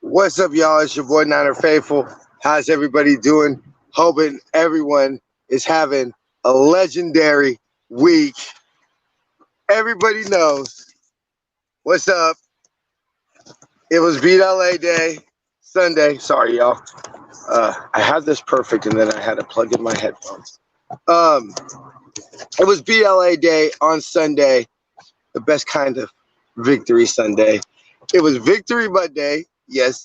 What's up, y'all? It's your boy Niner Faithful. How's everybody doing? Hoping everyone is having a legendary week. Everybody knows what's up. It was Beat LA Day, Sunday. Sorry, y'all. I had this perfect, and then I had to plug in my headphones. It was BLA Day on Sunday, the best kind of victory Sunday. It was Victory Monday. Yes.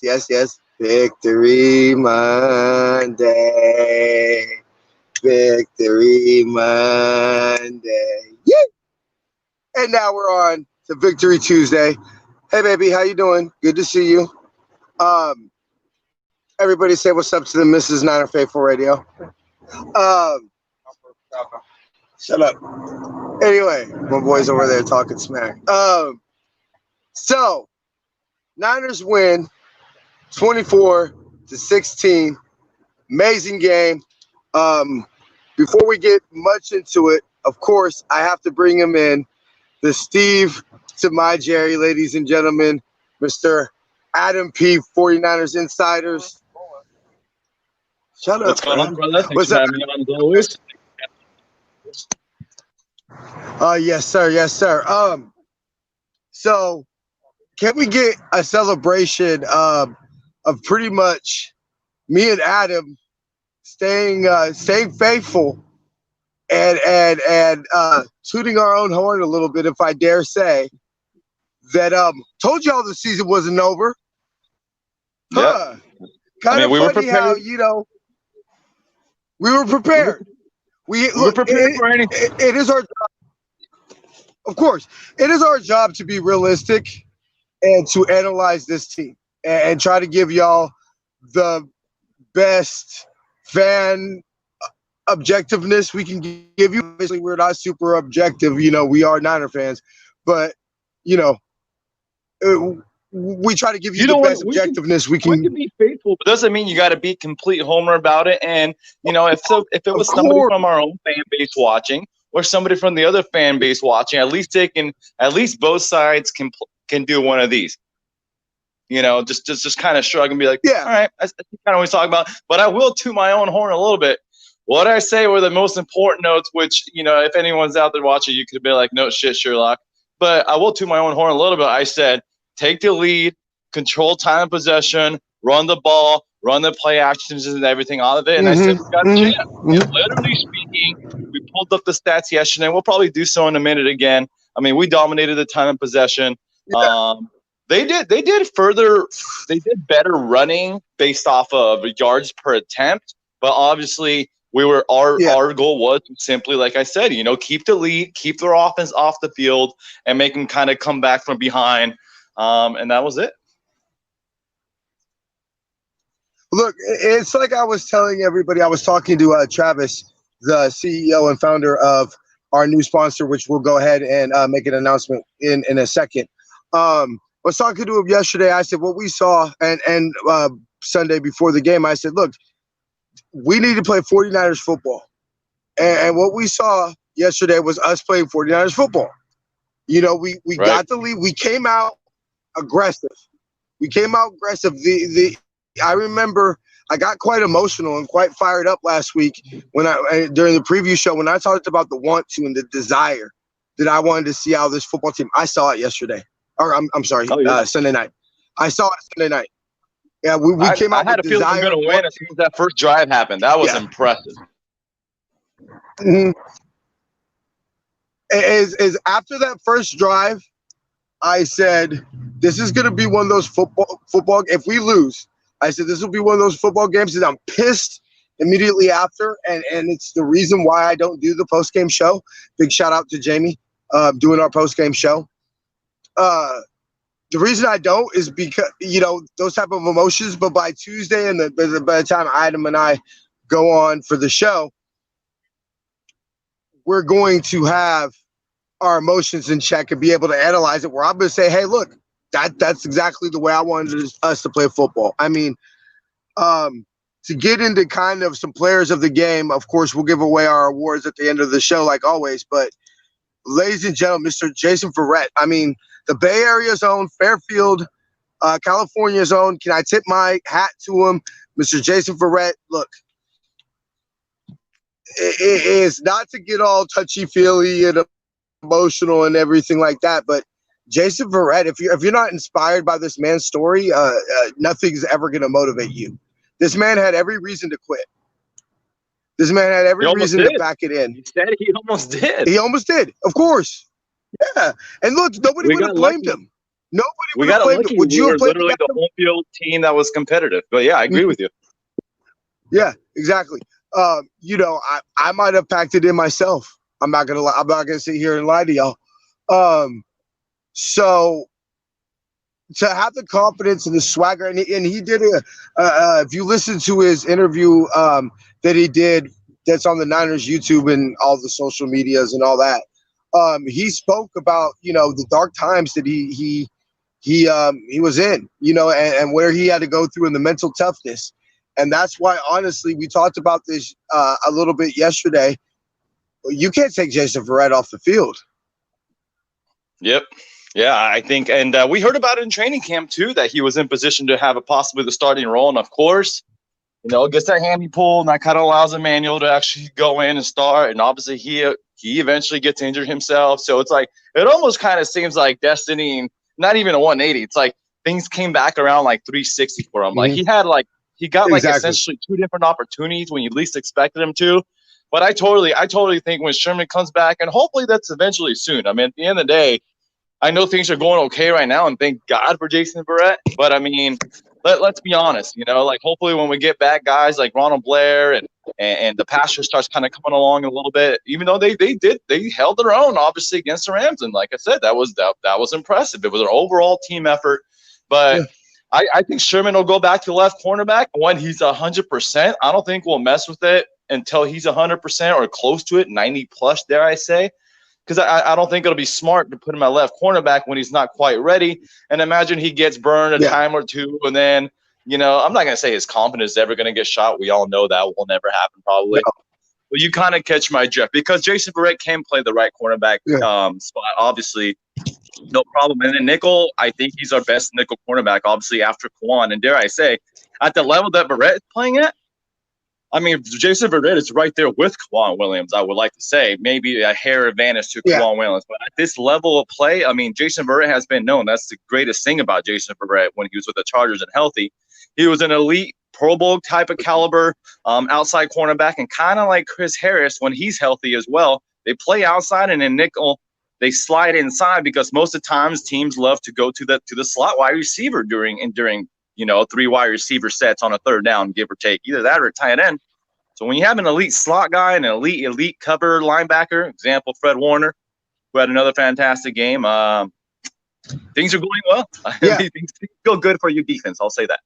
Victory Monday. Victory Monday. Yeah. And now we're on to Victory Tuesday. Hey, baby, how you doing? Good to see you. Everybody say what's up to the Mrs. Niner Faithful Radio. Shut up. Anyway, my boy's over there talking smack. So, Niners win 24-16. Amazing game. Before we get much into it, of course, I have to bring him in. The Steve to my Jerry, ladies and gentlemen, Mr. Adam P. 49ers Insiders. Shut up. What's going on, brother? Thanks What's for up? having me on as always. Yes, sir. So can we get a celebration of pretty much me and Adam staying faithful and tooting our own horn a little bit, if I dare say, that told y'all the season wasn't over. Huh. Yep. Kind of we were funny prepared. how, we were prepared. We were prepared for anything. It is our job. Of course, it is our job to be realistic and to analyze this team and try to give y'all the best fan objectiveness we can give you. Obviously, we're not super objective. We are Niner fans, but we try to give you the best objectiveness we can. We can be faithful, but doesn't mean you got to be complete homer about it. And if it was somebody from our own fan base watching, or somebody from the other fan base watching, at least both sides can do one of these. Just kind of shrug and be like, yeah, all right, that's kind of what we talk about. But I will toot my own horn a little bit. What I say were the most important notes, which, if anyone's out there watching, you could be like, no shit, Sherlock. But I will toot my own horn a little bit. I said, take the lead, control time of possession, run the ball, run the play actions and everything out of it. And I said, we got a chance. And literally speaking, we pulled up the stats yesterday. We'll probably do so in a minute again. We dominated the time of possession. Yeah. They did better running based off of yards per attempt. But obviously, our goal was simply, like I said, keep the lead, keep their offense off the field, and make them kind of come back from behind. And that was it. Look, it's like I was telling everybody. I was talking to Travis, the CEO and founder of our new sponsor, which we'll go ahead and make an announcement in a second. I was talking to him yesterday. I said, what we saw and Sunday before the game, I said, look, we need to play 49ers football. And what we saw yesterday was us playing 49ers football. We right. Got the lead. We came out aggressive. I remember I got quite emotional and quite fired up last week during the preview show when I talked about the want to and the desire that I wanted to see out of this football team. I saw it yesterday. Or I'm sorry, Sunday night. I saw it Sunday night. Yeah, we came out. I had a feeling we were going to win as soon as that first drive happened. That was impressive. Mm-hmm. Is after that first drive, I said, this is going to be one of those football. If we lose, I said, this will be one of those football games that I'm pissed immediately after. And it's the reason why I don't do the post-game show. Big shout out to Jamie doing our post-game show. The reason I don't is because, those type of emotions. But by Tuesday and by the time Adam and I go on for the show, we're going to have our emotions in check and be able to analyze it, where I'm going to say, hey, look, that's exactly the way I wanted us to play football. To get into kind of some players of the game, of course, we'll give away our awards at the end of the show, like always. But ladies and gentlemen, Mr. Jason Verrett, the Bay Area's own, Fairfield, California's own. Can I tip my hat to him, Mr. Jason Verrett? Look, it is not to get all touchy-feely and emotional and everything like that, but Jason Verrett, if you're not inspired by this man's story, nothing's ever going to motivate you. This man had every reason to quit. This man had every reason to back it in. He said he almost did. He almost did, of course. Yeah, and look, nobody would have blamed him. Nobody would have blamed him. Would you have blamed literally the home field team that was competitive? But yeah, I agree with you. Yeah, exactly. I might have packed it in myself. I'm not gonna lie. I'm not gonna sit here and lie to y'all. So to have the confidence and the swagger, and he did if you listen to his interview that he did, that's on the Niners YouTube and all the social medias and all that. He spoke about the dark times that he was in, and where he had to go through and the mental toughness, and that's why honestly we talked about this a little bit yesterday. You can't take Jason Verrett off the field. Yep. Yeah, I think, and we heard about it in training camp too, that he was in position to have possibly the starting role. And of course, gets that hammy pull, and that kind of allows Emmanuel to actually go in and start. And obviously, he eventually gets injured himself. So it's like it almost kind of seems like destiny, and not even a 180. It's like things came back around like 360 for him. Like he got essentially two different opportunities when you least expected him to. But I totally think when Sherman comes back, and hopefully that's eventually soon. I mean, at the end of the day, I know things are going okay right now, and thank God for Jason Verrett. But I mean, let's be honest. Like hopefully when we get back guys like Ronald Blair and the pasture starts kind of coming along a little bit. Even though they held their own obviously against the Rams, and like I said, that was impressive. It was an overall team effort. But I think Sherman will go back to left cornerback when he's 100%. I don't think we'll mess with it until he's 100% or close to it, 90 plus, dare I say. Because I don't think it'll be smart to put him at left cornerback when he's not quite ready. And imagine he gets burned a time or two, and then, I'm not going to say his confidence is ever going to get shot. We all know that will never happen probably. No. But you kind of catch my drift, because Jason Verrett can play the right cornerback spot, obviously. No problem. And then nickel, I think he's our best nickel cornerback, obviously, after Kwan. And dare I say, at the level that Verrett is playing at, I mean, Jason Verrett is right there with Kwan Williams, I would like to say. Maybe a hair advantage to Kwan Williams. But at this level of play, I mean, Jason Verrett has been known. That's the greatest thing about Jason Verrett when he was with the Chargers and healthy. He was an elite Pro Bowl type of caliber outside cornerback, and kind of like Chris Harris when he's healthy as well. They play outside, and in nickel, they slide inside, because most of the times teams love to go to the slot wide receiver during 3 wide receiver sets on a third down, give or take, either that or a tight end. So when you have an elite slot guy and an elite cover linebacker, example Fred Warner, who had another fantastic game, things are going well. Yeah. Things feel good for your defense. I'll say that.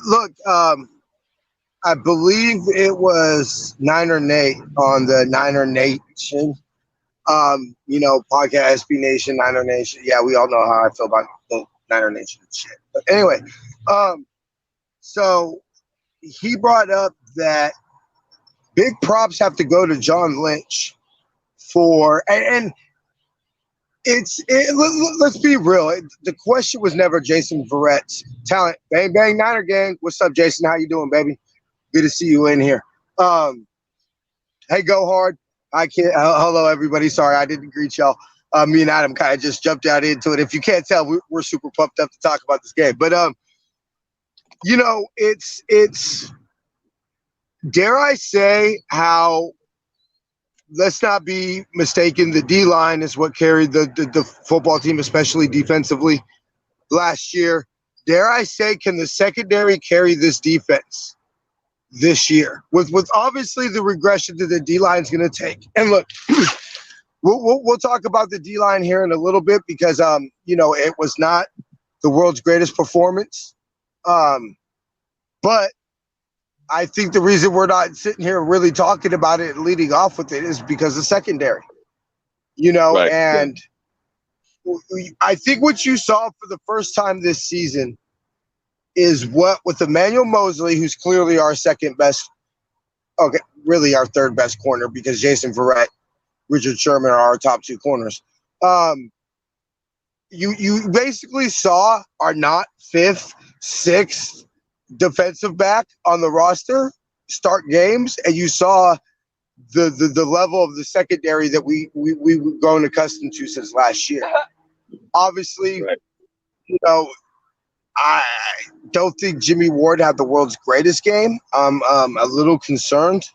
Look, I believe it was Niner Nate on the Niner Nation, podcast, SB Nation, Niner Nation. Yeah, we all know how I feel about the Niner Nation shit. But anyway, so he brought up that big props have to go to John Lynch for, and let's be real. The question was never Jason Verrett's talent. Bang, bang, Niner gang. What's up, Jason? How you doing, baby? Good to see you in here. Hey, go hard. I can't. Hello, everybody. Sorry, I didn't greet y'all. Me and Adam kind of just jumped out into it. If you can't tell, we're super pumped up to talk about this game. But it's dare I say how, let's not be mistaken, the D-line is what carried the football team, especially defensively last year. Dare I say, can the secondary carry this defense this year with obviously the regression that the D-line is going to take? And look, we'll talk about the D-line here in a little bit, because it was not the world's greatest performance. But I think the reason we're not sitting here really talking about it and leading off with it is because of secondary, right. And I think what you saw for the first time this season is what with Emmanuel Mosley, who's clearly our second best, really our third best corner, because Jason Verrett, Richard Sherman are our top two corners. you basically saw our not fifth, sixth defensive back on the roster start games, and you saw the level of the secondary that we've grown accustomed to since last year. Obviously, Right. you know, I don't think Jimmy Ward had the world's greatest game. I'm a little concerned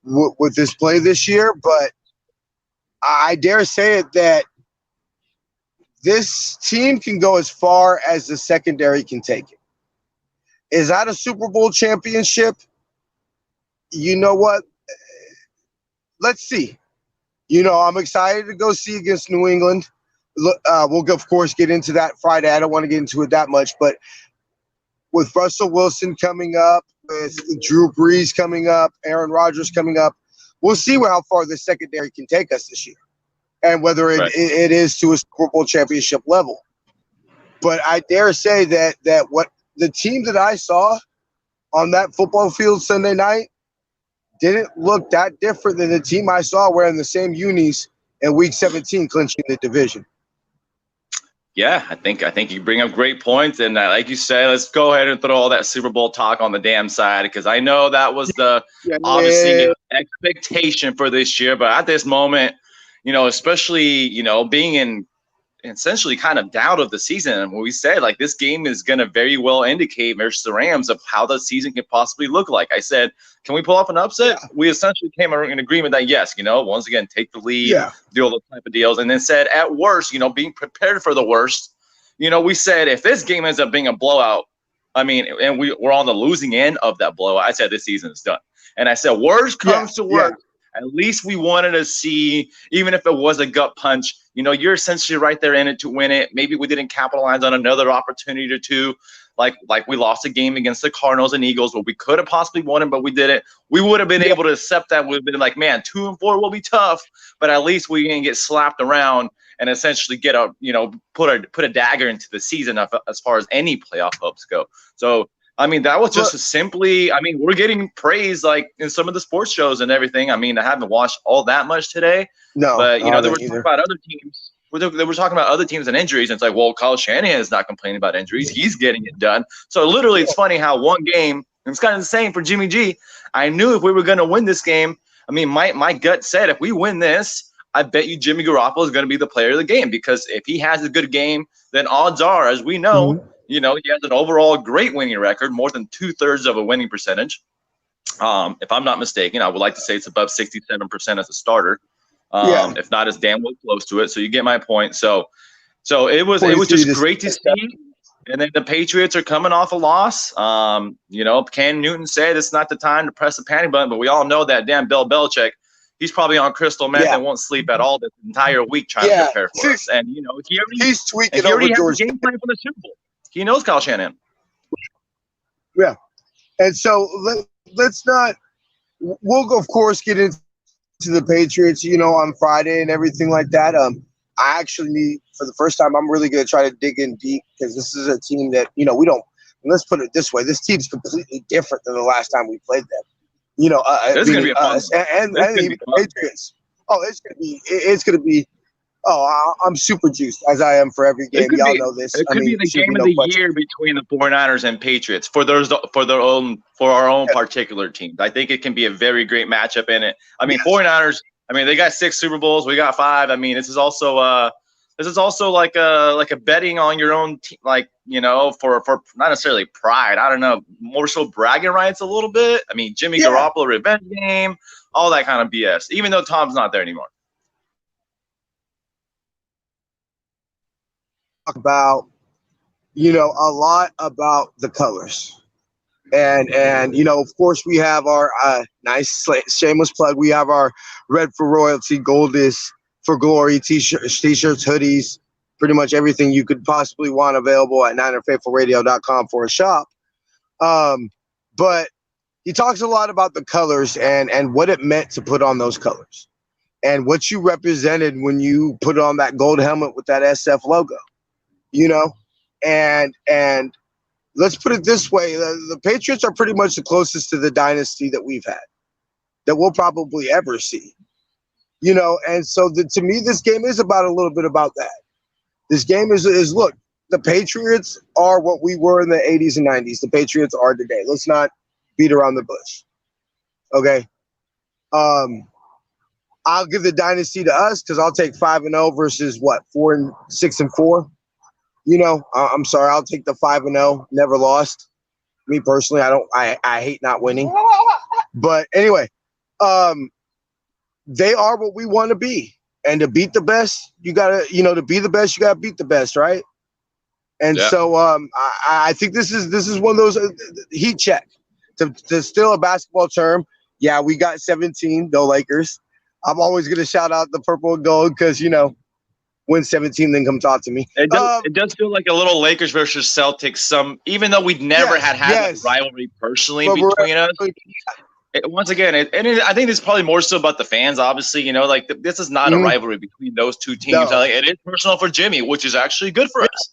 with this play this year, but I dare say it that this team can go as far as the secondary can take it. Is that a Super Bowl championship? You know what? Let's see. I'm excited to go see against New England. We'll, of course, get into that Friday. I don't want to get into it that much, but with Russell Wilson coming up, with Drew Brees coming up, Aaron Rodgers coming up, we'll see how far the secondary can take us this year and whether it is to a Super Bowl championship level. But I dare say that what the team that I saw on that football field Sunday night didn't look that different than the team I saw wearing the same unis in Week 17 clinching the division. Yeah, I think you bring up great points, and like you said, let's go ahead and throw all that Super Bowl talk on the damn side, because I know that was the obviously expectation for this year, but at this moment, especially being in essentially kind of doubt of the season, and when we said like this game is going to very well indicate versus the Rams of how the season can possibly look like. I said, can we pull off an upset? Yeah. We essentially came in agreement that yes, once again, take the lead, do all those type of deals, and then said at worst, being prepared for the worst. We said if this game ends up being a blowout, and we're on the losing end of that blowout, I said this season is done. And I said worst comes to worst. At least we wanted to see, even if it was a gut punch, you're essentially right there in it to win it. Maybe we didn't capitalize on another opportunity or two, like we lost a game against the Cardinals and Eagles where we could have possibly won it, but we didn't. We would have been able to accept that. We've been like, man, 2-4 will be tough, but at least we didn't get slapped around and essentially get put a dagger into the season as far as any playoff hopes go. So, that was just simply, we're getting praise like in some of the sports shows and everything. I haven't watched all that much today. No, but they were talking about other teams. They were talking about other teams and injuries. And it's like, well, Kyle Shanahan is not complaining about injuries. He's getting it done. So literally, it's funny how one game, and it's kind of the same for Jimmy G. I knew if we were going to win this game, my gut said if we win this, I bet you Jimmy Garoppolo is going to be the player of the game, because if he has a good game, then odds are, as we know, he has an overall great winning record, more than 2/3 of a winning percentage. If I'm not mistaken, I would like to say it's above 67% as a starter. If not, it's damn well close to it. So you get my point. So it was just great to see. And then the Patriots are coming off a loss. Cam Newton said it's not the time to press the panic button, but we all know that damn Bill Belichick, he's probably on crystal meth and won't sleep at all this entire week trying to prepare for us. And he's tweaking he already over has a game plan for the Super Bowl. He knows Kyle Shanahan. Yeah. And so let's not – we'll, of course, get into the Patriots, on Friday and everything like that. I actually need – for the first time, I'm really going to try to dig in deep, because this is a team that, we don't – let's put it this way. This team's completely different than the last time we played them. It's going to be a fun and even the Patriots. Oh, it's going to be – I'm super juiced, as I am for every game. Y'all know this. It could be the game of the year between the 49ers and Patriots for our own particular teams. I think it can be a very great matchup in it. 49ers, they got 6 Super Bowls, we got 5. This is also like a betting on your own team, for not necessarily pride. I don't know, more so bragging rights a little bit. Jimmy Garoppolo revenge game, all that kind of BS. Even though Tom's not there anymore. About a lot about the colors, and of course we have our nice shameless plug. We have our red for royalty, gold is for glory t-shirts, hoodies, pretty much everything you could possibly want available at NinerFaithfulRadio.com for a shop. But he talks a lot about the colors and what it meant to put on those colors and what you represented when you put on that gold helmet with that SF logo. And let's put it this way. The Patriots are pretty much the closest to the dynasty that we've had, that we'll probably ever see, and so to me, this game is about a little bit about that. This game is look, the Patriots are what we were in the 80s and 90s. The Patriots are today. Let's not beat around the bush. Okay. I'll give the dynasty to us because I'll take 5-0 versus what 4-6-4. You know, I'm sorry. I'll take the 5-0. Never lost. Me personally, I hate not winning. But anyway, they are what we want to be, and to beat the best, you gotta, to be the best, you gotta beat the best, right? And so, I think this is one of those heat check to steal a basketball term. Yeah, we got 17, no Lakers. I'm always gonna shout out the purple and gold because win 17, then come talk to me. It does feel like a little Lakers versus Celtics. Even though we'd never had that rivalry personally between us. Once again, I think it's probably more so about the fans. Obviously, this is not a rivalry between those two teams. No. It is personal for Jimmy, which is actually good for us.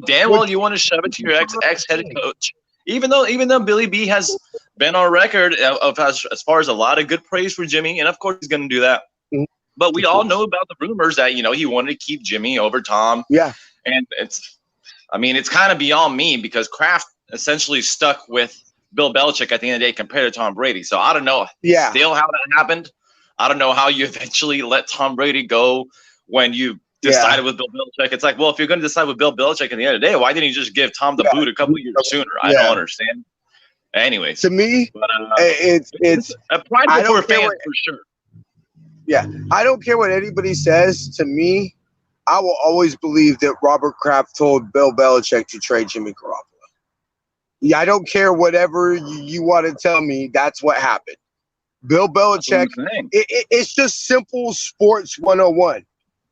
Damn well you want to shove it to your ex head coach. Even though Billy B has been on record of as far as a lot of good praise for Jimmy, and of course he's going to do that. Mm-hmm. But we all know about the rumors that he wanted to keep Jimmy over Tom. Yeah, and it's kind of beyond me because Kraft essentially stuck with Bill Belichick at the end of the day compared to Tom Brady. So I don't know still how that happened. I don't know how you eventually let Tom Brady go when you decided with Bill Belichick. It's like, well, if you're going to decide with Bill Belichick at the end of the day, why didn't you just give Tom the boot a couple of years sooner? I don't understand. Anyways. To me, it's a prideful for fans for sure. Yeah. I don't care what anybody says. To me, I will always believe that Robert Kraft told Bill Belichick to trade Jimmy Garoppolo. Yeah, I don't care whatever you want to tell me. That's what happened. Bill Belichick, it's just simple sports 101.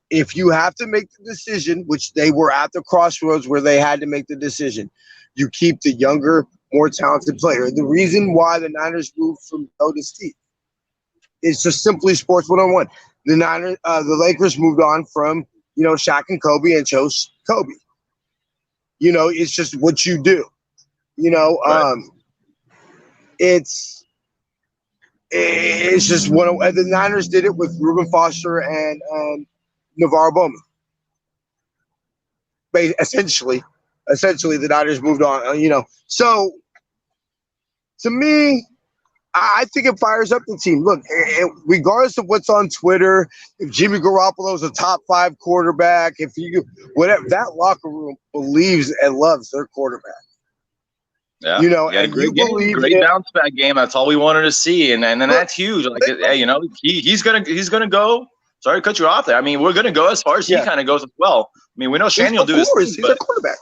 If you have to make the decision, which they were at the crossroads where they had to make the decision, you keep the younger, more talented player. The reason why the Niners moved from Joe to Steve is just simply sports 101. The Lakers moved on from, Shaq and Kobe and chose Kobe. It's just what you do. It's just one of the Niners did it with Reuben Foster and Navarro Bowman. Essentially, the Niners moved on. So to me, I think it fires up the team. Look, regardless of what's on Twitter, if Jimmy Garoppolo is a top 5 quarterback, whatever, that locker room believes and loves their quarterback. Yeah, and great game, great bounce back game. That's all we wanted to see, and that's huge. Like, he's gonna go. Sorry to cut you off there. We're gonna go as far as he kind of goes as well. We know Shannon will do his thing, he's a quarterback.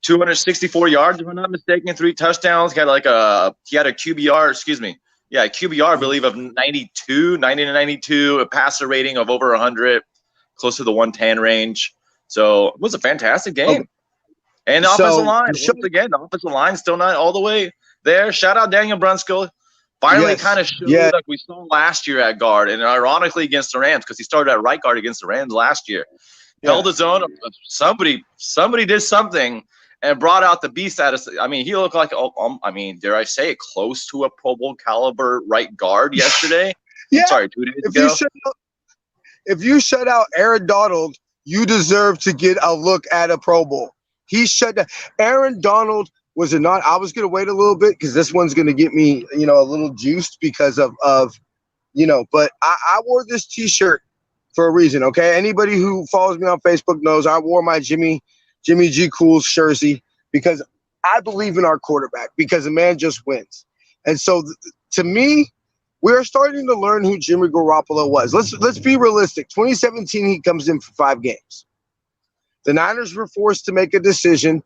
264 yards, if I'm not mistaken, 3 touchdowns. He had a QBR. Excuse me. Yeah, QBR, I believe, of 90 to 92, a passer rating of over 100, close to the 110 range. So it was a fantastic game. Okay. And the offensive line, once again, the offensive line still not all the way there. Shout out Daniel Brunskill. Finally kind of showed like we saw last year at guard, and ironically against the Rams, because he started at right guard against the Rams last year. Held his own. Somebody did something and brought out the beast out of. He looked like, dare I say it, close to a Pro Bowl caliber right guard yesterday. 2 days ago. If you shut out Aaron Donald, you deserve to get a look at a Pro Bowl. He shut down. Aaron Donald was it not? I was going to wait a little bit because this one's going to get me, a little juiced because of but I wore this T-shirt for a reason, okay? Anybody who follows me on Facebook knows I wore my Jimmy G. Cool's jersey because I believe in our quarterback because the man just wins. And so to me, we're starting to learn who Jimmy Garoppolo was. Let's be realistic. 2017, he comes in for 5 games. The Niners were forced to make a decision.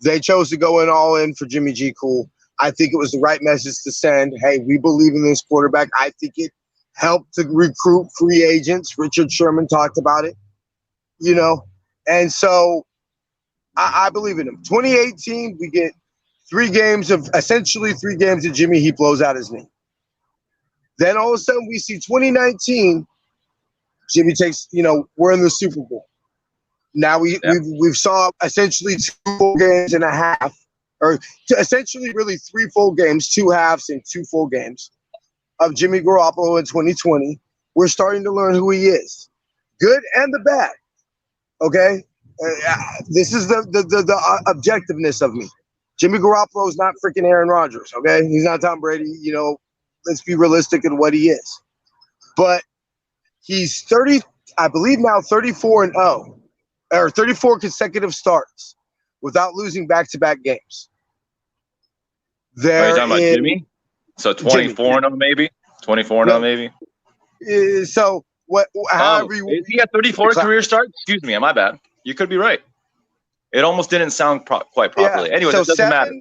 They chose to go all in for Jimmy G. Cool. I think it was the right message to send. Hey, we believe in this quarterback. I think it helped to recruit free agents. Richard Sherman talked about it, and so I believe in him. 2018, we get 3 games of Jimmy. He blows out his knee. Then all of a sudden we see 2019, Jimmy takes, we're in the Super Bowl. Now we've saw essentially 2 full games and a half, or essentially really 3 full games, 2 halves and 2 full games of Jimmy Garoppolo in 2020. We're starting to learn who he is, good and the bad. Okay, This is the objectiveness of me. Jimmy Garoppolo is not freaking Aaron Rodgers, okay? He's not Tom Brady. Let's be realistic in what he is. But he's 30, I believe now 34-0, or 34 consecutive starts without losing back-to-back games. Are you talking about Jimmy? So 24-0 maybe? 24-0 maybe? So what? However, is he at 34 career starts? Excuse me, my bad. You could be right. It almost didn't sound quite properly. Anyway, so it doesn't matter.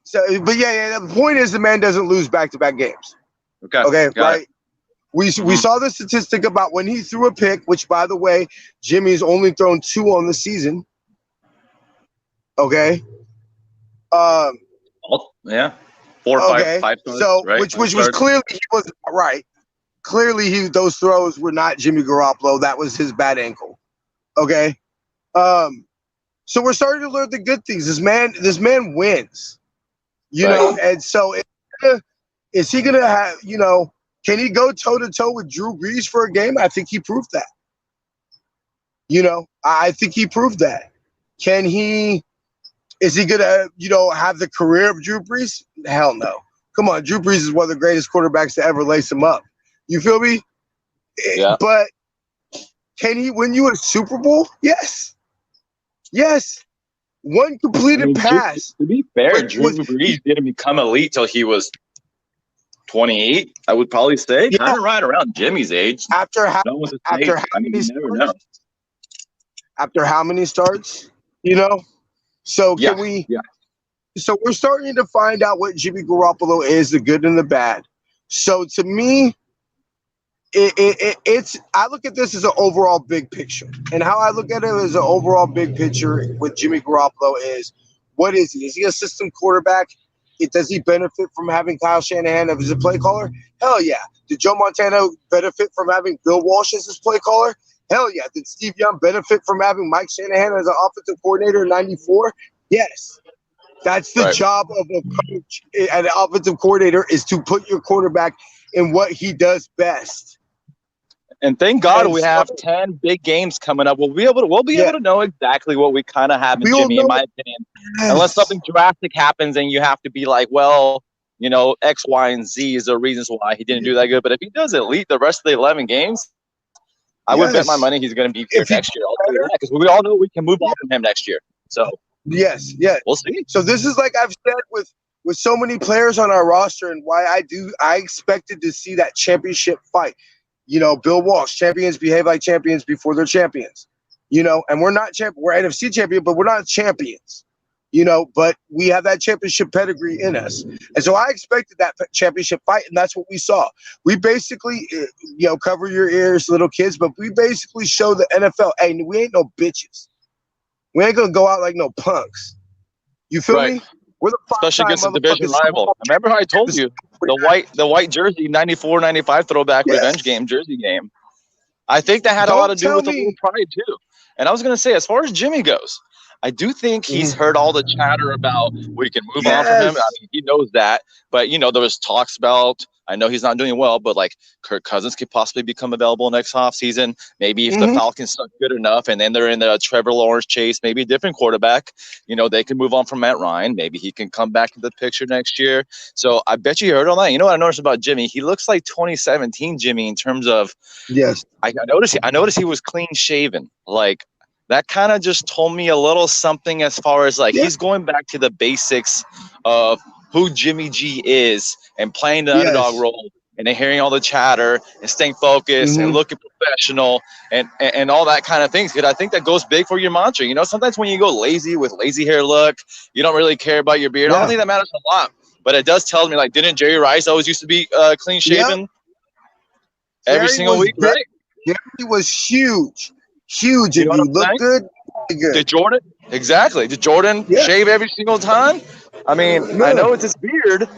So, but the point is the man doesn't lose back-to-back games. Okay, right? We saw the statistic about when he threw a pick, which, by the way, Jimmy's only thrown 2 on the season. Okay. Yeah. 4 or 5 starts, so right? which was clearly he wasn't right. Clearly those throws were not Jimmy Garoppolo. That was his bad ankle. Okay. So we're starting to learn the good things. This man wins. And so is he gonna have, can he go toe-to-toe with Drew Brees for a game? I think he proved that. I think he proved that. Is he gonna, have the career of Drew Brees? Hell no. Come on, Drew Brees is one of the greatest quarterbacks to ever lace him up. You feel me? Yeah. But can he win you a Super Bowl? Yes. Yes. One completed pass. To be fair, Drew Brees didn't become elite till he was 28, I would probably say. Yeah. Kind of right around Jimmy's age. After how many starts? So can we? Yeah. So we're starting to find out what Jimmy Garoppolo is, the good and the bad. So to me, it's I look at this as an overall big picture, and how I look at it as an overall big picture with Jimmy Garoppolo is, what is he? Is he a system quarterback? Does he benefit from having Kyle Shanahan as a play caller? Hell yeah. Did Joe Montana benefit from having Bill Walsh as his play caller? Hell yeah. Did Steve Young benefit from having Mike Shanahan as an offensive coordinator in '94? Yes. That's the job of a coach and an offensive coordinator, is to put your quarterback in what he does best. And thank God we have 10 big games coming up. We'll be able to know exactly what we kind of have in Jimmy, in my opinion. Yes. Unless something drastic happens and you have to be like, well, X, Y, and Z is the reasons why he didn't do that good. But if he does elite the rest of the 11 games, I would bet my money he's going to be here next year. Because we all know we can move on from him next year. So yes, we'll see. So this is like I've said with so many players on our roster, and why I expected to see that championship fight. Bill Walsh, champions behave like champions before they're champions. And we're not we're NFC champion, but we're not champions. But we have that championship pedigree in us. And so I expected that championship fight, and that's what we saw. We basically, cover your ears, little kids, but we basically show the NFL, hey, we ain't no bitches. We ain't going to go out like no punks. You feel me? We're the especially against a division rival. Remember how I told you the white jersey 94-95 throwback revenge game, jersey game. I think that had a lot to do with a little pride too. And I was going to say, as far as Jimmy goes, I do think he's heard all the chatter about we can move on from him. I mean, he knows that. But, there was talks about, I know he's not doing well, but like Kirk Cousins could possibly become available next offseason. Maybe if the Falcons suck good enough and then they're in the Trevor Lawrence chase, maybe a different quarterback, they can move on from Matt Ryan. Maybe he can come back to the picture next year. So I bet you heard all that. You know what I noticed about Jimmy? He looks like 2017 Jimmy in terms of, I noticed he was clean shaven. Like, that kind of just told me a little something as far as he's going back to the basics of who Jimmy G is and playing the underdog role and then hearing all the chatter and staying focused and looking professional and all that kind of things. Because I think that goes big for your mantra. Sometimes when you go lazy with lazy hair look, you don't really care about your beard. I don't think that matters a lot. But it does tell me, didn't Jerry Rice always used to be clean shaven every single week, right? Jerry was huge. Huge, and you look good. Did Jordan? Exactly. Did Jordan shave every single time? I mean, I know it's his beard,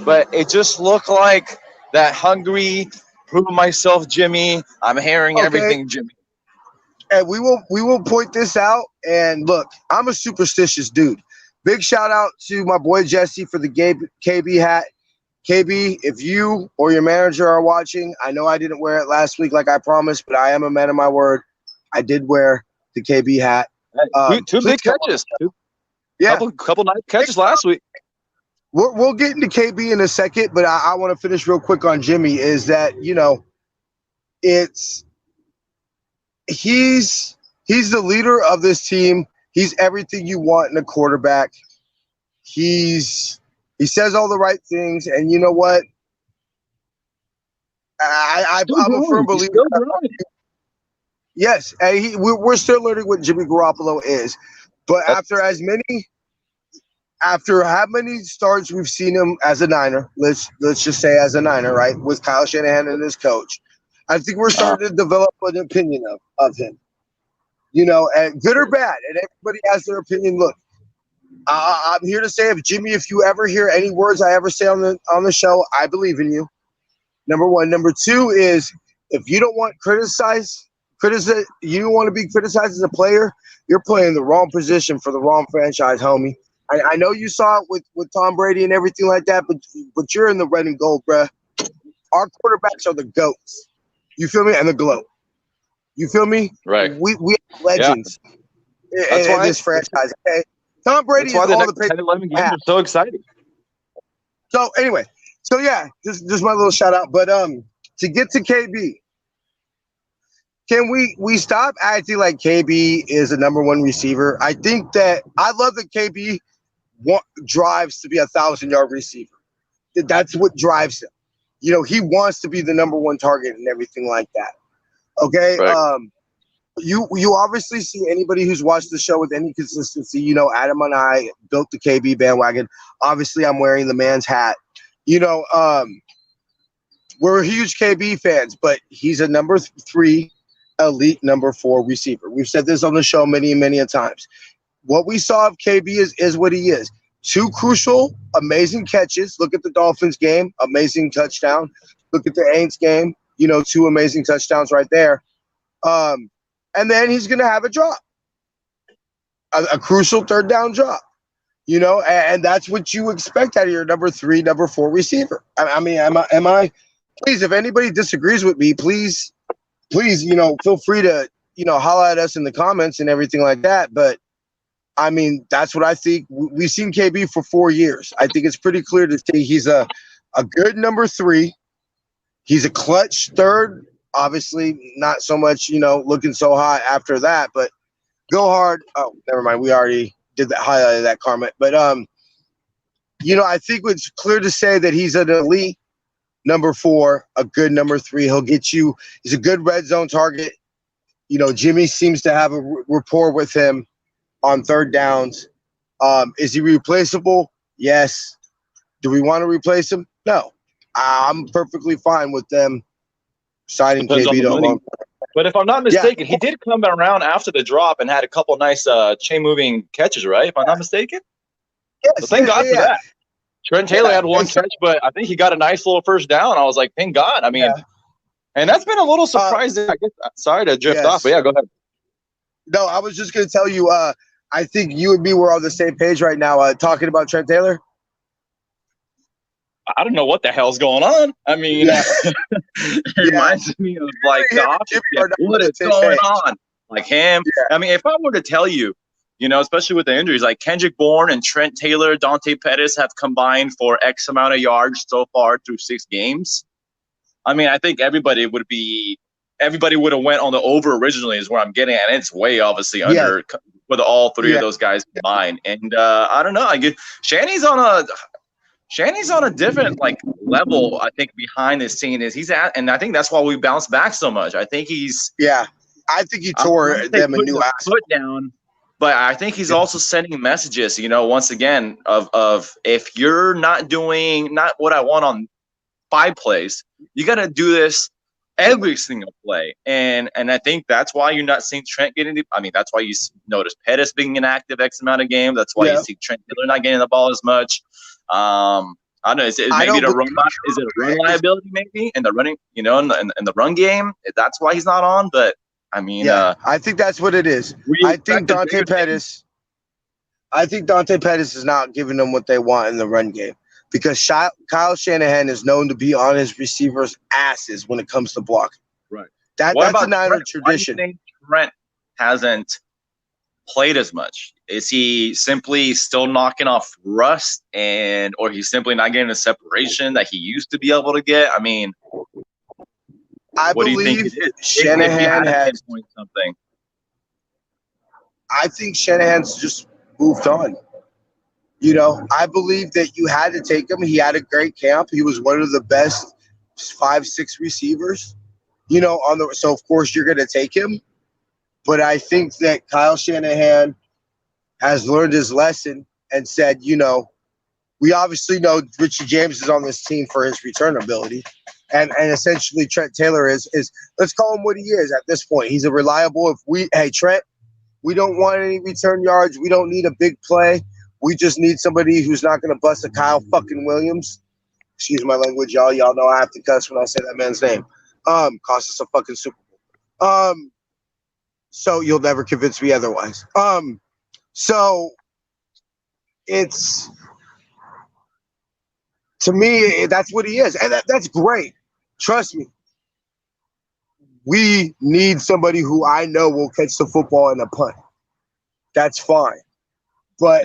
but it just looked like that hungry, prove myself, Jimmy. I'm hearing everything, Jimmy. And we will point this out. And look, I'm a superstitious dude. Big shout out to my boy Jesse for the KB hat. KB, if you or your manager are watching, I know I didn't wear it last week like I promised, but I am a man of my word. I did wear the KB hat. Two Please big come on. catches. Yeah, Couple nice catches last week. we'll get into KB in a second, but I want to finish real quick on Jimmy. Is that it's he's the leader of this team. He's everything you want in a quarterback. He says all the right things, and you know what? I'm a firm believer. Yes, and we're still learning what Jimmy Garoppolo is, but after how many starts we've seen him as a Niner, let's just say as a Niner, right, with Kyle Shanahan and his coach, I think we're starting to develop an opinion of him. And good or bad, and everybody has their opinion. Look, I'm here to say, if you ever hear any words I ever say on the show, I believe in you. Number one. Number two is, if you don't want you don't want to be criticized as a player, you're playing the wrong position for the wrong franchise, homie. I know you saw it with Tom Brady and everything like that, but you're in the red and gold, bruh. Our quarterbacks are the GOATs. You feel me? And the GLOAT. You feel me? Right. We have legends in this franchise. Okay. Tom Brady is all the 10-11 games are so exciting. So anyway, just my little shout out. But to get to KB, can we stop acting like KB is a number one receiver? I think that I love that KB drives to be 1,000-yard receiver. That's what drives him. He wants to be the number one target and everything like that. Okay. Right. You obviously see anybody who's watched the show with any consistency. Adam and I built the KB bandwagon. Obviously, I'm wearing the man's hat. We're huge KB fans, but he's a number 3, elite number 4 receiver. We've said this on the show many, many a times. What we saw of KB is what he is. 2 crucial, amazing catches. Look at the Dolphins game, amazing touchdown. Look at the Aints game, 2 amazing touchdowns right there. And then he's going to have a drop, a crucial third down drop, and that's what you expect out of your number 3, number 4 receiver. I mean, am I, please, if anybody disagrees with me, please, feel free to, holler at us in the comments and everything like that. But I mean, that's what I think. We've seen KB for 4 years. I think it's pretty clear to see he's a good number 3. He's a clutch third. Obviously, not so much, looking so hot after that, but go hard. Oh, never mind. We already did that, highlighted that comment. But, I think it's clear to say that he's an elite number 4, a good number 3. He's a good red zone target. Jimmy seems to have a rapport with him on third downs. Is he replaceable? Yes. Do we want to replace him? No. I'm perfectly fine with them signing KB to a long. But if I'm not mistaken, he did come around after the drop and had a couple nice chain-moving catches, right? If I'm not mistaken? Yes. So thank God for that. Trent Taylor had one catch, but I think he got a nice little first down. I was like, thank God. I mean, and that's been a little surprising. I guess. Sorry to drift off, but go ahead. No, I was just going to tell you, I think you and me were on the same page right now talking about Trent Taylor. I don't know what the hell's going on. I mean, it reminds me of like what is going on? Like him. Yeah. I mean, if I were to tell you, especially with the injuries, like Kendrick Bourne and Trent Taylor, Dante Pettis have combined for X amount of yards so far through 6 games. I mean, I think everybody would have went on the over originally is where I'm getting at. And it's way obviously under with all 3 of those guys combined. And I don't know. I get Shanny's on a different level. I think behind the scene is and I think that's why we bounced back so much. I think he's I think he tore them a new foot down, but I think he's also sending messages. Once again of if you're not doing what I want on 5 plays, you got to do this every single play. And I think that's why you're not seeing Trent getting that's why you notice Pettis being inactive X amount of games. That's why you see Trent Taylor not getting the ball as much. I don't know. Is it a run liability maybe in the running, in the run game? That's why he's not on. But I mean, I think that's what it is. I think Dante Pettis is not giving them what they want in the run game because Kyle Shanahan is known to be on his receivers' asses when it comes to blocking. Right. That's a Niner tradition. Why do you think Trent hasn't played as much? Is he simply still knocking off rust, or he's simply not getting the separation that he used to be able to get? I mean, what do you think it is? Shanahan has something. I think Shanahan's just moved on. You know, I believe that you had to take him. He had a great camp. He was one of the best 5-6 receivers. You know, so of course you're going to take him. But I think that Kyle Shanahan has learned his lesson and said, you know, we obviously know Richie James is on this team for his return ability. And essentially Trent Taylor is let's call him what he is at this point. He's a reliable, hey, Trent, we don't want any return yards. We don't need a big play. We just need somebody who's not going to bust a Kyle fucking Williams. Excuse my language, y'all. Y'all know I have to cuss when I say that man's name. Cost us a fucking Super Bowl. So you'll never convince me otherwise. So it's, to me, that's what he is. And that's great. Trust me. We need somebody who I know will catch the football in a punt. That's fine. But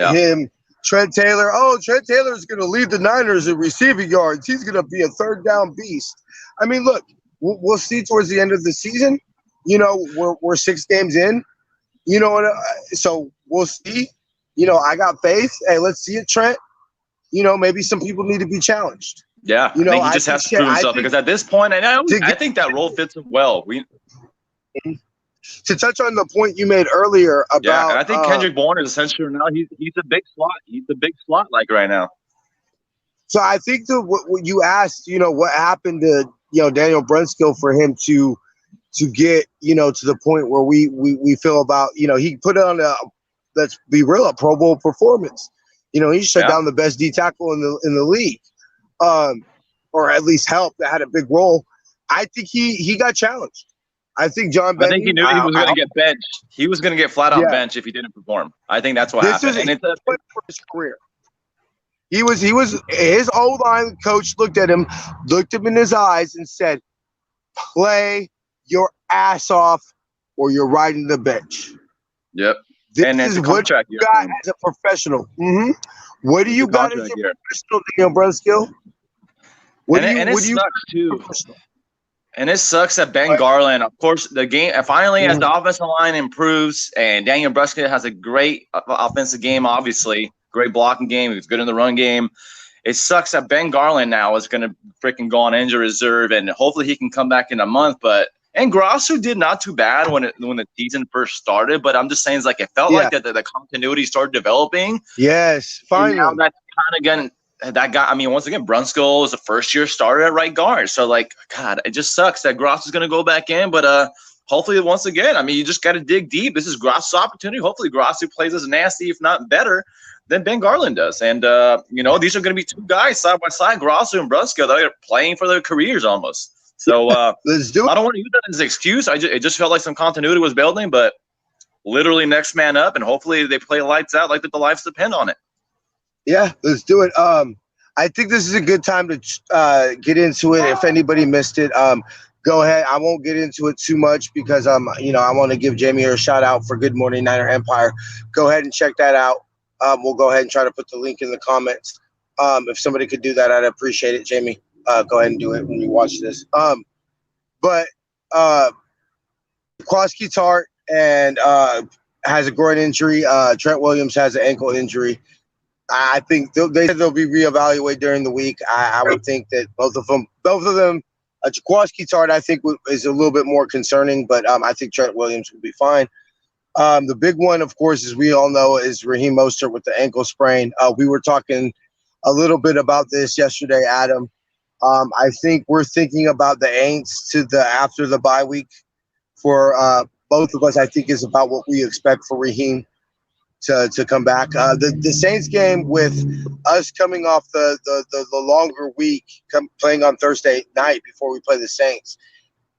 Trent Taylor's going to lead the Niners in receiving yards. He's going to be a third down beast. I mean, look, we'll see towards the end of the season. You know, we're 6 games in. You know, so we'll see. You know, I got faith. Hey, let's see it, Trent. You know, maybe some people need to be challenged. Yeah, you know, I think he just has to prove himself because at this point, I think that role fits him well. To touch on the point you made earlier about, and I think Kendrick Bourne is essentially now he's a big slot. He's a big slot like right now. So I think what you asked, you know, what happened to Daniel Brunskill for him to get to the point where we feel about he put on let's be real, a Pro Bowl performance. He shut down the best D tackle in the league, or at least helped that had a big role. I think he got challenged. I think John Benny. I think he knew he was going to get benched. He was going to get flat out benched if he didn't perform. I think that's what happened. And it's for his career. He was his O-line coach looked him in his eyes and said, "Play your ass off, or you're riding the bench." Yep. This is what you got as a professional. Mm-hmm. What do you got as a professional, Daniel Brunskill? It sucks too. And it sucks that Ben Garland, of course, the game finally as the offensive line improves and Daniel Brunskill has a great offensive game, obviously, great blocking game. He was good in the run game. It sucks that Ben Garland now is going to freaking go on injury reserve, and hopefully he can come back in a month. And Grossu did not too bad when the season first started, but I'm just saying it's like it felt like that the continuity started developing. Yes, finally. Now that's kind of getting that guy. I mean, once again, Brunskill was a first-year starter at right guard, so God, it just sucks that Grossu's going to go back in. But hopefully, once again, I mean, you just got to dig deep. This is Grossu's opportunity. Hopefully, Grossu plays as nasty, if not better, than Ben Garland does. And these are going to be two guys side by side, Grossu and Brunskill, that are playing for their careers almost. So let's do it. I don't want to use that as an excuse. It just felt like some continuity was building, but literally next man up, and hopefully they play lights out like that the lives depend on it. Yeah, let's do it. I think this is a good time to get into it. If anybody missed it, go ahead. I won't get into it too much because I want to give Jamie a shout out for Good Morning Niner Empire. Go ahead and check that out. We'll go ahead and try to put the link in the comments. If somebody could do that, I'd appreciate it, Jamie. Go ahead and do it when you watch this. But Kwaski Tart and has a groin injury. Trent Williams has an ankle injury. I think they said they'll be reevaluated during the week. I would think that both of them, Kwaski Tart, I think is a little bit more concerning, but I think Trent Williams will be fine. The big one, of course, as we all know, is Raheem Mostert with the ankle sprain. We were talking a little bit about this yesterday, Adam. I think we're thinking about the Aints to the after the bye week for both of us. I think is about what we expect for Raheem to come back. The Saints game with us coming off the longer week, playing on Thursday night before we play the Saints.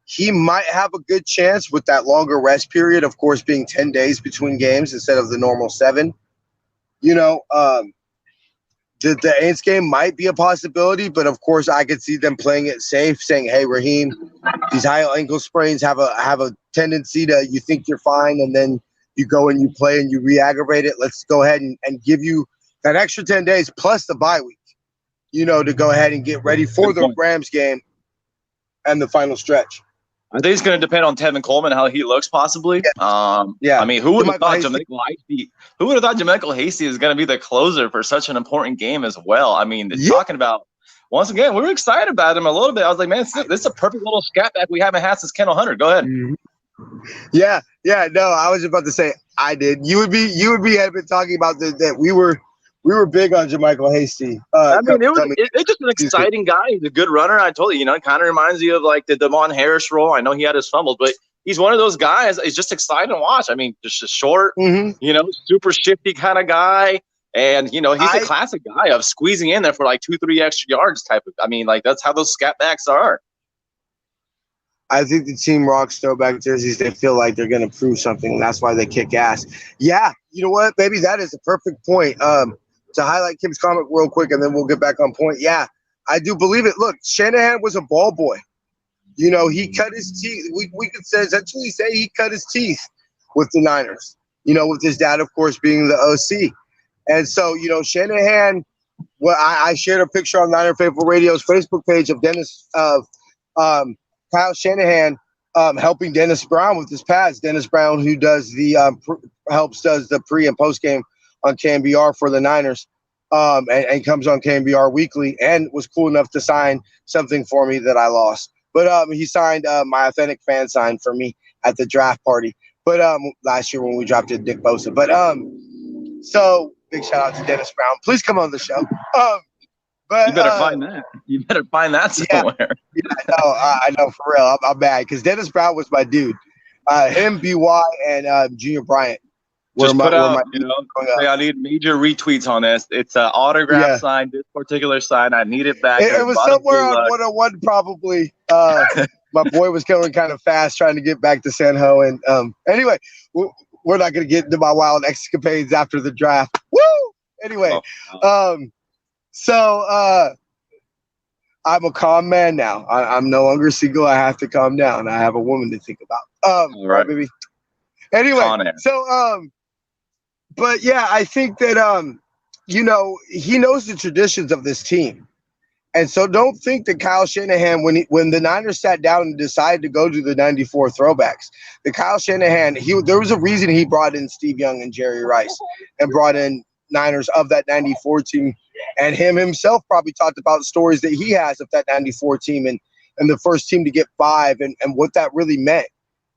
He might have a good chance with that longer rest period, of course, being 10 days between games instead of the normal 7. The Aints game might be a possibility, but of course I could see them playing it safe, saying, "Hey, Raheem, these high ankle sprains have a tendency to you think you're fine, and then You go and you play and you re-aggravate it. Let's go ahead and give you that extra 10 days plus the bye week, to go ahead and get ready for the Rams game and the final stretch. I think it's going to depend on Tevin Coleman, how he looks possibly. Yeah. I mean, who would have thought JaMychal Hasty is going to be the closer for such an important game as well? I mean, talking about, once again, we were excited about him a little bit. I was like, man, this is a perfect little scat back we haven't had since Kendall Hunter. Go ahead. Mm-hmm. Yeah. No, I was about to say I did. You would be had been talking about that we were big on JaMychal Hasty. I mean, it's just an exciting guy. He's a good runner. I told you, it kind of reminds you of like the Devon Harris role. I know he had his fumbles, but he's one of those guys. It's just exciting to watch. I mean, just a short, super shifty kind of guy. And, he's a classic guy of squeezing in there for like 2-3 extra yards type of. I mean, like that's how those scat backs are. I think the team rocks throwback jerseys. They feel like they're going to prove something. And that's why they kick ass. Yeah. You know what, baby? That is a perfect point. To highlight Kim's comment real quick, and then we'll get back on point. Yeah, I do believe it. Look, Shanahan was a ball boy. He cut his teeth. We could essentially say he cut his teeth with the Niners, with his dad, of course, being the OC. And so, Shanahan, I shared a picture on Niner Faithful Radio's Facebook page of Kyle Shanahan helping Dennis Brown with his pads. Dennis Brown, who does the does the pre and post game on KNBR for the Niners, and comes on KNBR weekly, and was cool enough to sign something for me that I lost. But he signed my authentic fan sign for me at the draft party. But last year when we drafted Dick Bosa. But so big shout out to Dennis Brown. Please come on the show. But you better find that. You better find that somewhere. Yeah, I know for real. I'm mad because Dennis Brown was my dude. Him, BY, and Junior Bryant. Just put out, I need major retweets on this. It's an autograph sign, this particular sign. I need it back. It was somewhere on 101 probably. My boy was going kind of fast trying to get back to San Ho. And anyway, we're not going to get into my wild escapades after the draft. Woo! Anyway, so I'm a calm man now. I'm no longer single. I have to calm down. I have a woman to think about. Right, baby? Anyway, so but yeah, I think that he knows the traditions of this team, and so don't think that Kyle Shanahan, when the Niners sat down and decided to go to the '94 throwbacks, the Kyle Shanahan, there was a reason he brought in Steve Young and Jerry Rice and brought in Niners of that '94 team, and him himself probably talked about stories that he has of that '94 team and the first team to get 5 and what that really meant,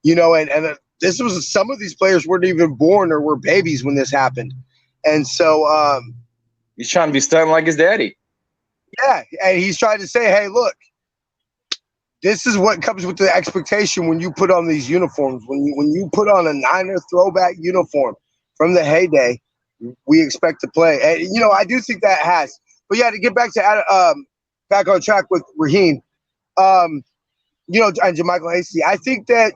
and this was, some of these players weren't even born or were babies when this happened. And so he's trying to be stunned like his daddy. Yeah. And he's trying to say, hey, look, this is what comes with the expectation when you put on these uniforms. When you put on a Niner throwback uniform from the heyday, we expect to play. And, I do think that has. But, yeah, to get back to back on track with Raheem, and JaMychal Hasty, I think that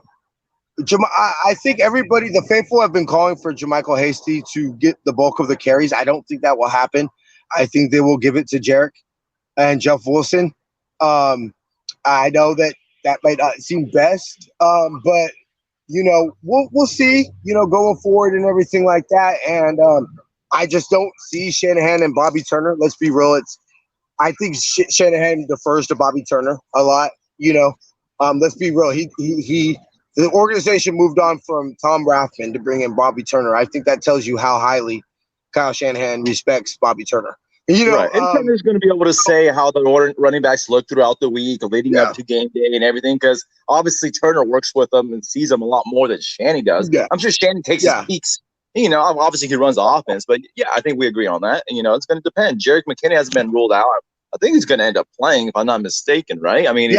I think everybody, the faithful, have been calling for JaMychal Hasty to get the bulk of the carries. I don't think that will happen. I think they will give it to Jarek and Jeff Wilson. I know that might not seem best, but we'll see. Going forward and everything like that. And I just don't see Shanahan and Bobby Turner. Let's be real. I think Shanahan defers to Bobby Turner a lot. Let's be real. The organization moved on from Tom Rathman to bring in Bobby Turner. I think that tells you how highly Kyle Shanahan respects Bobby Turner. Right. And Turner's going to be able to say how the running backs look throughout the week, leading up to game day and everything, because obviously Turner works with them and sees them a lot more than Shanny does. Yeah. I'm sure Shanny takes his peeks. Obviously he runs the offense, but yeah, I think we agree on that. And, it's going to depend. Jerick McKinney hasn't been ruled out. I think he's going to end up playing, if I'm not mistaken, right? I mean, it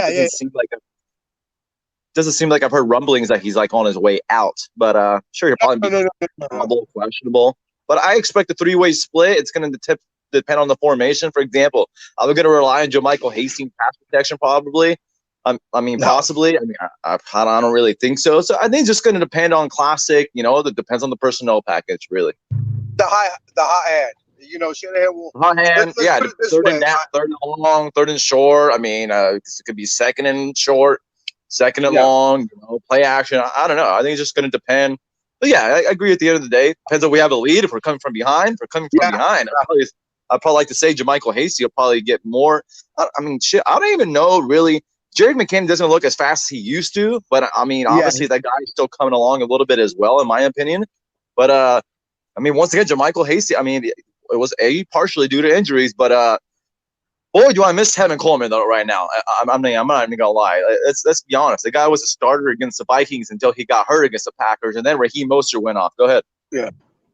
doesn't seem like I've heard rumblings that he's like on his way out, but sure, he'll probably be a little questionable. But I expect a 3-way split. It's going to depend on the formation. For example, are we going to rely on JaMychal Hasty pass protection? Probably. Possibly. I don't really think so. So I think it's just going to depend on classic. That depends on the personnel package, really. The hot hand. Shanahan will. Hot hand. Third and down, third and long, third and short. It could be second and short. Second and long, play action. I don't know. I think it's just going to depend. But yeah, I agree. At the end of the day, depends if we have a lead. If we're coming from behind, behind. I'd probably like to say JaMychal Hasty will probably get more. I mean, shit, I don't even know really. Jared McKinney doesn't look as fast as he used to, but I mean, obviously that guy is still coming along a little bit as well, in my opinion. But I mean, once again, JaMychal Hasty. I mean, it was partially due to injuries, but boy, do I miss Tevin Coleman though right now. I'm not even gonna lie. Let's be honest. The guy was a starter against the Vikings until he got hurt against the Packers, and then Raheem Mostert went off. Go ahead.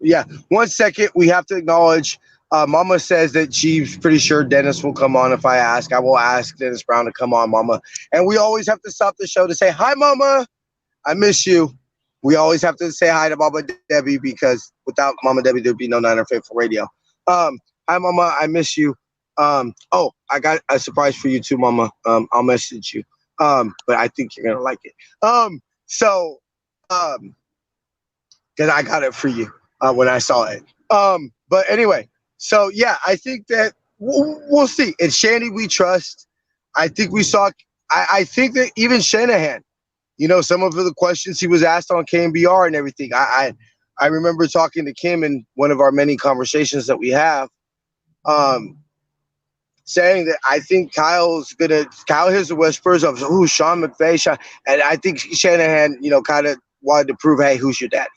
Yeah. 1 second, we have to acknowledge. Mama says that she's pretty sure Dennis will come on if I ask. I will ask Dennis Brown to come on, Mama. And we always have to stop the show to say, hi, Mama. I miss you. We always have to say hi to Mama Debbie because without Mama Debbie, there'd be no Niner Faithful Radio. Hi, Mama. I miss you. Oh, I got a surprise for you too, Mama. I'll message you. But I think you're going to like it. Because I got it for you when I saw it. But anyway. So, yeah, I think that we'll see. It's Shanny we trust. I think we saw – I think that even Shanahan, you know, some of the questions he was asked on KMBR and everything. I remember talking to Kim in one of our many conversations that we have, saying that I think Kyle hears the whispers of, Sean McVay. And I think Shanahan, you know, kind of wanted to prove, hey, who's your daddy?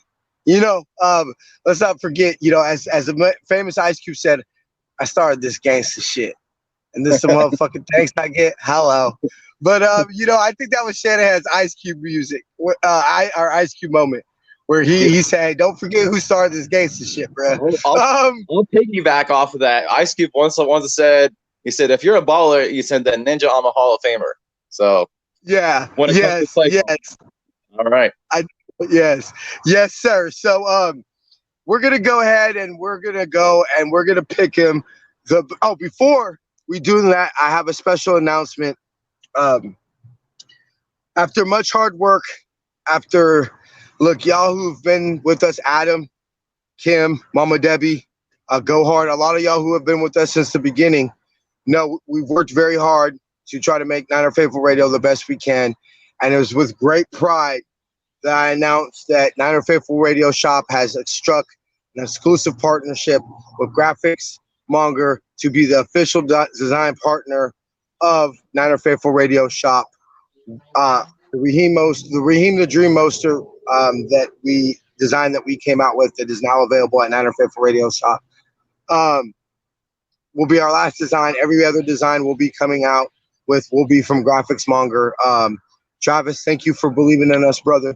You know, let's not forget, you know, as the famous Ice Cube said, I started this gangster shit. And this some motherfucking thanks I get. Hello. But, you know, I think that was Shanahan's Ice Cube music, our Ice Cube moment, where he said, don't forget who started this gangster shit, bro. I'll piggyback off of that. Ice Cube once said, he said, if you're a baller, you said that ninja, I'm a Hall of Famer. So, yeah. Yes. All right. Yes, sir. So we're gonna go ahead and we're gonna pick him. Before we do that, I have a special announcement. After much hard work, y'all who've been with us, Adam, Kim, Mama Debbie, Go Hard, a lot of y'all who have been with us since the beginning. No, we've worked very hard to try to make Niner Faithful Radio the best we can, and it was with great pride that I announced that Niner Faithful Radio Shop has struck an exclusive partnership with Graphics Monger to be the official design partner of Niner Faithful Radio Shop. The Raheem the Dream Moster that we designed, that we came out with, that is now available at Niner Faithful Radio Shop, will be our last design. Every other design will be coming out will be from Graphics Monger. Travis, thank you for believing in us, brother.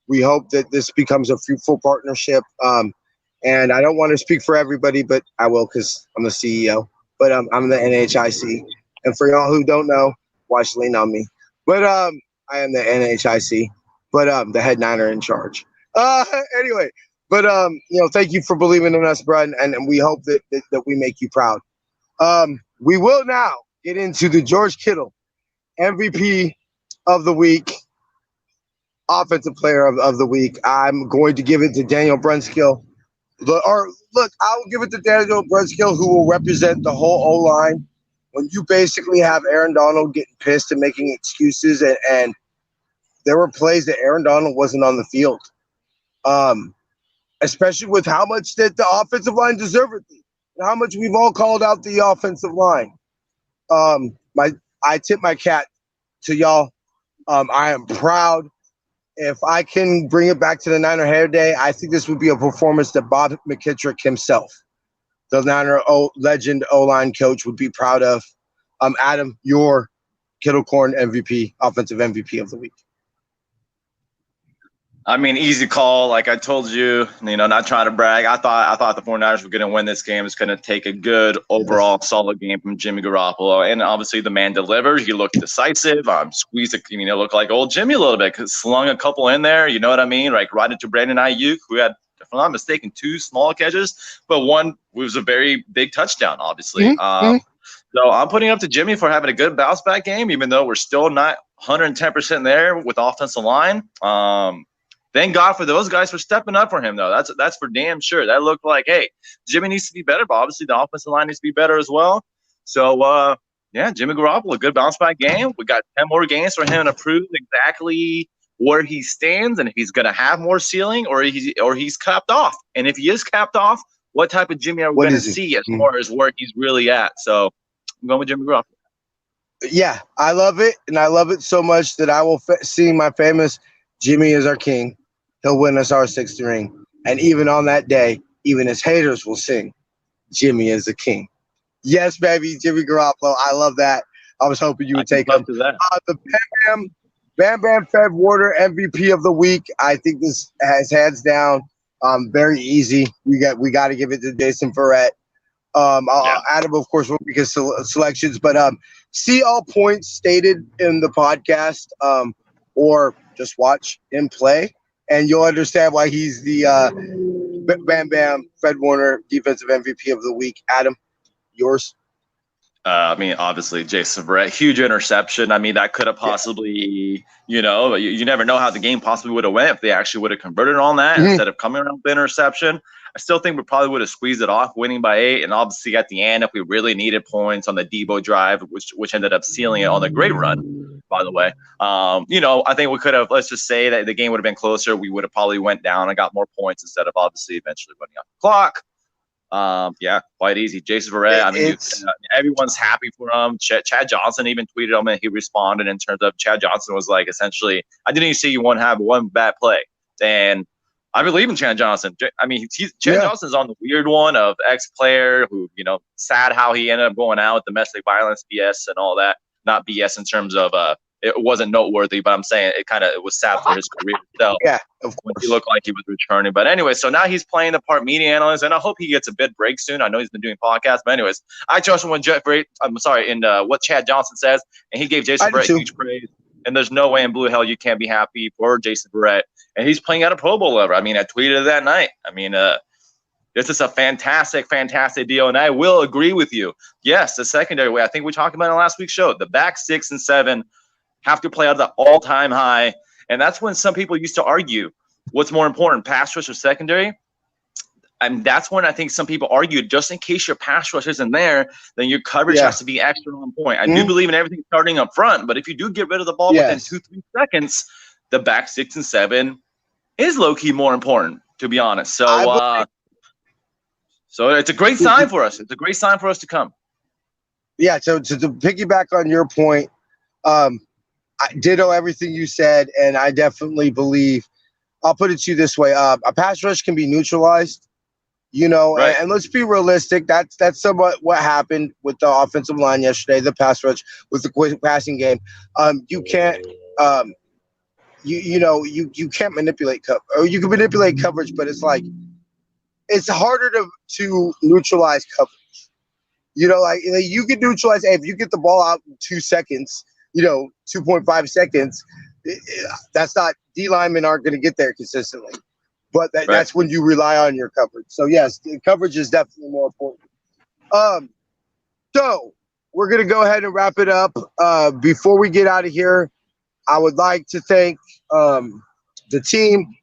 We hope that this becomes a fruitful partnership. And I don't want to speak for everybody, but I will because I'm the CEO. But I'm the NHIC. And for y'all who don't know, watch Lean on Me. But I am the NHIC, but the head Niner in charge. Anyway, but you know, thank you for believing in us, bro, and we hope that we make you proud. We will now get into the George Kittle MVP of the week. Offensive player of the week. I'm going to give it to Daniel Brunskill. I will give it to Daniel Brunskill, who will represent the whole O-line. When you basically have Aaron Donald getting pissed and making excuses, and there were plays that Aaron Donald wasn't on the field, especially with how much that the offensive line deservedly, and how much we've all called out the offensive line. I tip my cap to y'all. I am proud. If I can bring it back to the Niner Hair Day, I think this would be a performance that Bob McKittrick himself, the Niner legend O-line coach, would be proud of. Adam, your Kittle Corn MVP, offensive MVP of the week. I mean, easy call. Like I told you, not trying to brag. I thought the 49ers were going to win this game. It's going to take a good overall solid game from Jimmy Garoppolo. And obviously the man delivered. He looked decisive. Squeezed it, looked like old Jimmy a little bit, because slung a couple in there. You know what I mean? Like right into Brandon Ayuk, who had, if I'm not mistaken, 2 small catches, but one was a very big touchdown, obviously. So I'm putting up to Jimmy for having a good bounce back game, even though we're still not 110% there with offensive line. Thank God for those guys for stepping up for him, though. That's for damn sure. That looked like, hey, Jimmy needs to be better, but obviously the offensive line needs to be better as well. So, Jimmy Garoppolo, a good bounce back game. We got 10 more games for him to prove exactly where he stands and if he's going to have more ceiling or he's capped off. And if he is capped off, what type of Jimmy are we going to see as far as where he's really at? So I'm going with Jimmy Garoppolo. Yeah, I love it, and I love it so much that I will sing my famous "Jimmy is our king. He'll win us our 6th ring." And even on that day, even his haters will sing, "Jimmy is the king." Yes, baby, Jimmy Garoppolo. I love that. I was hoping you would take him. The Bam Bam Fed Warner MVP of the week. I think this has hands down. Very easy. We got to give it to Jason Verrett. Adam, of course, will be his selections, but see all points stated in the podcast, or just watch him play, and you'll understand why he's the Bam Bam Fred Warner Defensive MVP of the week. Adam, yours? I mean, obviously, Jason Verrett, huge interception. I mean, that could have possibly, you never know how the game possibly would have went if they actually would have converted on that instead of coming around with the interception. I still think we probably would have squeezed it off, winning by 8. And obviously, at the end, if we really needed points on the Debo drive, which ended up sealing it on the great run, by the way, I think we could have. Let's just say that the game would have been closer. We would have probably went down and got more points instead of obviously eventually running out the clock. Quite easy. Jason Verrett, I mean, everyone's happy for him. Chad Johnson even tweeted him and he responded in terms of Chad Johnson was like, essentially, I didn't even see you have one bad play. And I believe in Chad Johnson. I mean, Chad Johnson's on the weird one of ex-player who, sad how he ended up going out with domestic violence BS and all that. Not BS in terms of it wasn't noteworthy, but I'm saying it was sad for his career itself. Yeah, of course. He looked like he was returning. But anyway, so now he's playing the part media analyst, and I hope he gets a bid break soon. I know he's been doing podcasts, but anyways, I trust him when what Chad Johnson says, and he gave Jason Verrett huge praise. And there's no way in blue hell you can't be happy for Jason Verrett. And he's playing at a Pro Bowl level. I mean, I tweeted that night. I mean, this is a fantastic, fantastic deal. And I will agree with you. Yes, the secondary way. I think we talked about it in last week's show. The back 6 and 7 have to play out of the all-time high. And that's when some people used to argue what's more important, pass rush or secondary. And that's when I think some people argued, just in case your pass rush isn't there, then your coverage has to be extra on point. I do believe in everything starting up front, but if you do get rid of the ball within 2-3 seconds, the back 6 and 7 is low-key more important, to be honest. So so it's a great sign for us. It's a great sign for us to come. Yeah, so to piggyback on your point, I ditto everything you said, and I definitely believe, I'll put it to you this way, a pass rush can be neutralized, right. And let's be realistic. That's somewhat what happened with the offensive line yesterday, the pass rush with the quick passing game. You can't you can't manipulate cover, or you can manipulate coverage, but it's harder to neutralize coverage. You can neutralize, if you get the ball out in 2 seconds, 2.5 seconds, that's not, D linemen aren't going to get there consistently. But that's when you rely on your coverage. So, yes, the coverage is definitely more important. So we're going to go ahead and wrap it up. Before we get out of here, I would like to thank the team,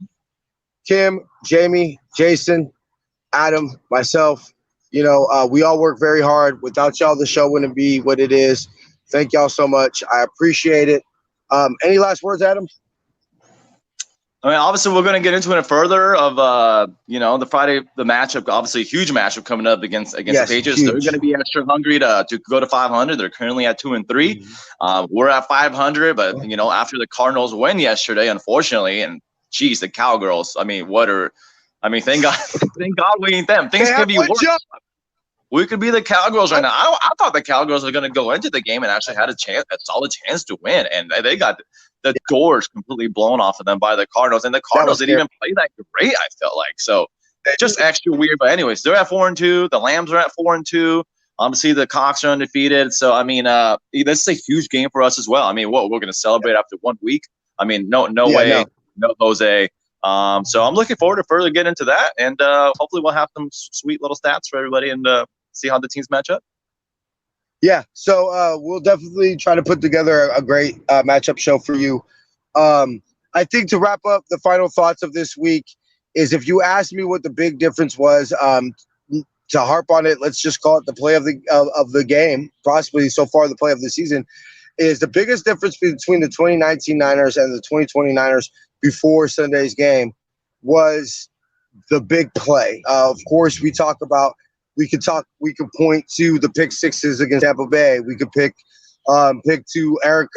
Kim, Jamie, Jason, Adam, myself. We all work very hard. Without y'all, the show wouldn't be what it is. Thank y'all so much. I appreciate it. Any last words, Adam? I mean, obviously, we're going to get into it further of, the Friday, the matchup, obviously a huge matchup coming up against the Patriots. Huge. They're going to be extra hungry to go to 500. They're currently at 2-3. We're at 500, but, after the Cardinals win yesterday, unfortunately, and geez, the Cowgirls, thank God we ain't them. Things could be worse. We could be the Cowgirls right now. I thought the Cowgirls were going to go into the game and actually had a solid chance to win, and they got the doors completely blown off of them by the Cardinals. And the Cardinals didn't even play that great, I felt like. So just extra weird. But anyways, they're at 4-2. The Lambs are at 4-2. Obviously, the Cox are undefeated. So this is a huge game for us as well. We're going to celebrate after 1 week. No way, no Jose. So I'm looking forward to further get into that, and hopefully we'll have some sweet little stats for everybody and see how the teams match up. Yeah, so we'll definitely try to put together a great matchup show for you. I think to wrap up, the final thoughts of this week is, if you ask me what the big difference was, to harp on it, let's just call it the play of the game, possibly so far the play of the season. is the biggest difference between the 2019 Niners and the 2020 Niners before Sunday's game was the big play. Of course, we could point to the pick sixes against Tampa Bay. We could pick to Eric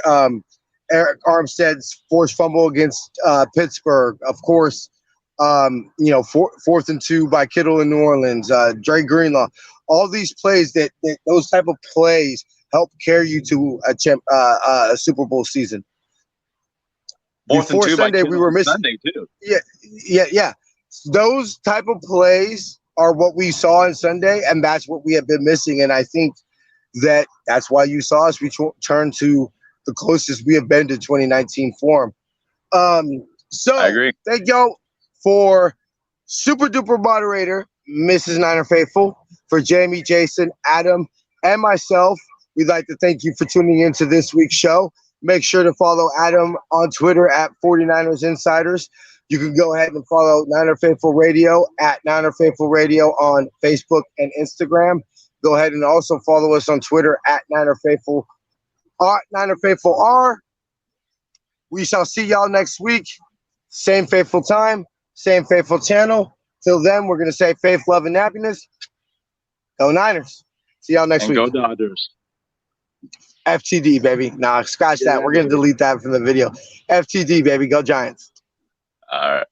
Armstead's forced fumble against Pittsburgh. Of course, fourth and 2 by Kittle in New Orleans, Dre Greenlaw. All these plays that those type of plays help carry you to a Super Bowl season. Before Sunday, we were missing. Sunday too. Yeah. Those type of plays are what we saw on Sunday, and that's what we have been missing. And I think that's why you saw us return to the closest we have been to 2019 form. So I agree. Thank y'all for super duper moderator, Mrs. Niner Faithful, for Jamie, Jason, Adam, and myself. We'd like to thank you for tuning in to this week's show. Make sure to follow Adam on Twitter at 49ers Insiders. You can go ahead and follow Niner Faithful Radio at Niner Faithful Radio on Facebook and Instagram. Go ahead and also follow us on Twitter at Niner Faithful R. We shall see y'all next week. Same faithful time, same faithful channel. Till then, we're going to say faith, love, and happiness. Go Niners. See y'all next week. Go Dodgers. FTD, baby. Nah, scratch that. We're going to delete that from the video. FTD, baby. Go Giants. All right.